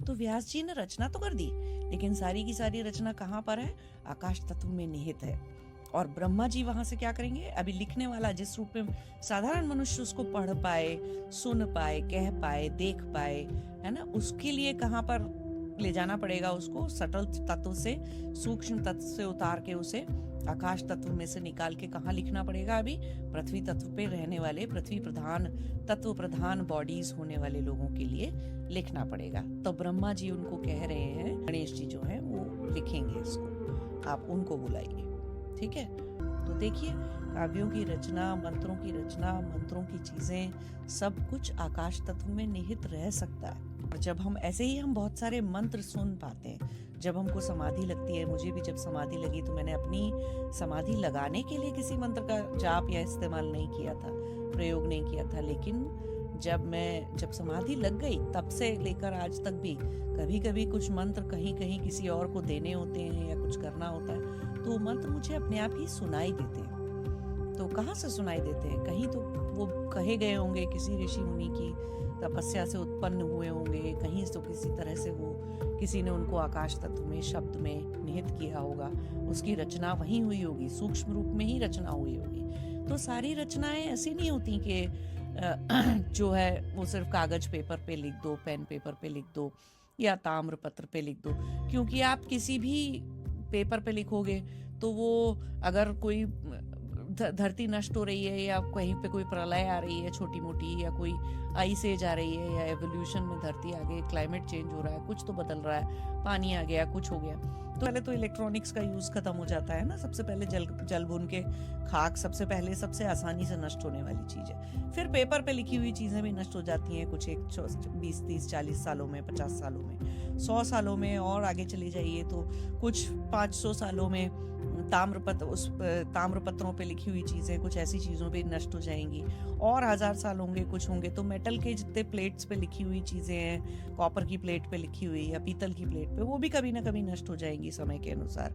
तो व्यास जी ने रचना तो कर दी, लेकिन सारी की सारी रचना कहाँ पर है? आकाश तत्व में निहित है। और ब्रह्मा जी वहां से क्या करेंगे? अभी लिखने वाला जिस रूप में साधारण मनुष्य उसको पढ़ पाए, सुन पाए, कह पाए, देख पाए, है ना, उसके लिए कहाँ पर ले जाना पड़ेगा? उसको सटल तत्व से, सूक्ष्म तत्व से उतार के उसे आकाश तत्व में से निकाल के कहाँ लिखना पड़ेगा? अभी पृथ्वी तत्व पे रहने वाले, पृथ्वी प्रधान, तत्व प्रधान बॉडीज होने वाले लोगों के लिए लिखना पड़ेगा। तो ब्रह्मा जी उनको कह रहे हैं, गणेश जी जो है वो लिखेंगे इसको, आप उनको बुलाइए। ठीक है। तो देखिए, काव्यों की रचना, मंत्रों की रचना, मंत्रों की चीजें, सब कुछ आकाश तत्व में निहित रह सकता है। और जब हम ऐसे ही हम बहुत सारे मंत्र सुन पाते हैं, जब हमको समाधि लगती है, मुझे भी जब समाधि लगी तो मैंने अपनी समाधि लगाने के लिए किसी मंत्र का जाप या इस्तेमाल नहीं किया था, प्रयोग नहीं किया था, लेकिन जब समाधि लग गई तब से लेकर आज तक भी कभी कभी कुछ मंत्र कहीं कहीं किसी और को देने होते हैं या कुछ करना होता है, तो मंत्र मुझे अपने आप ही सुनाई देते हैं। तो कहाँ से सुनाई देते हैं? कहीं तो वो कहे गए होंगे, किसी ऋषि मुनि की तपस्या से उत्पन्न हुए होंगे, कहीं तो किसी तरह से वो किसी ने उनको आकाश तत्व में शब्द में निहित किया होगा, उसकी रचना वहीं हुई होगी, सूक्ष्म रूप में ही रचना हुई होगी। तो सारी रचनाएं ऐसी नहीं होती कि जो है वो सिर्फ कागज पेपर पे लिख दो, पेन पेपर पे लिख दो या ताम्र पत्र पे लिख दो, क्योंकि आप किसी भी पेपर पे लिखोगे तो वो अगर कोई धरती नष्ट हो रही है या कहीं पे कोई प्रलय आ रही है छोटी मोटी, या कोई आइस एज आ रही है, या एवोल्यूशन में धरती आगे क्लाइमेट चेंज हो रहा है, कुछ तो बदल रहा है, पानी आ गया, कुछ हो गया, तो पहले तो इलेक्ट्रॉनिक्स का यूज खत्म हो जाता है ना। सबसे पहले जल भून के खाक सबसे पहले सबसे आसानी से नष्ट होने वाली चीज है। फिर पेपर पे लिखी हुई चीजें भी नष्ट हो जाती हैं, कुछ 20 30 40 सालों में, 50 सालों में, 100 सालों में, और आगे चले जाइए तो कुछ 500 सालों में ताम्र पत्रों पे लिखी हुई चीजें, कुछ ऐसी चीजों पे नष्ट हो जाएंगी, और 1000 साल होंगे, कुछ होंगे तो मेटल के जितने प्लेट्स पे लिखी हुई चीजें हैं, कॉपर की प्लेट पे लिखी हुई या पीतल की प्लेट पे, वो भी कभी ना कभी नष्ट हो जाएंगी समय के अनुसार।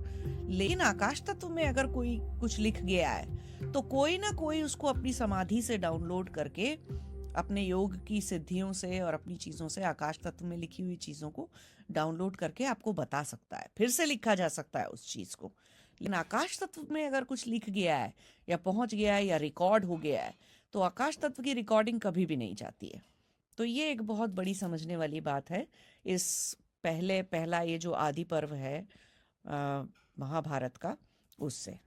लेकिन आकाश तत्व में अगर कोई कुछ लिख गया है तो कोई ना कोई उसको अपनी समाधि से डाउनलोड करके, अपने योग की सिद्धियों से और अपनी चीजों से आकाश तत्व में लिखी हुई चीजों को डाउनलोड करके आपको बता सकता है, फिर से लिखा जा सकता है उस चीज को। लेकिन आकाश तत्व में अगर कुछ लिख गया है या पहुंच गया है या रिकॉर्ड हो गया है, तो आकाश तत्व की रिकॉर्डिंग कभी भी नहीं जाती है। तो ये एक बहुत बड़ी समझने वाली बात है इस पहला ये जो आदि पर्व है महाभारत का, उससे।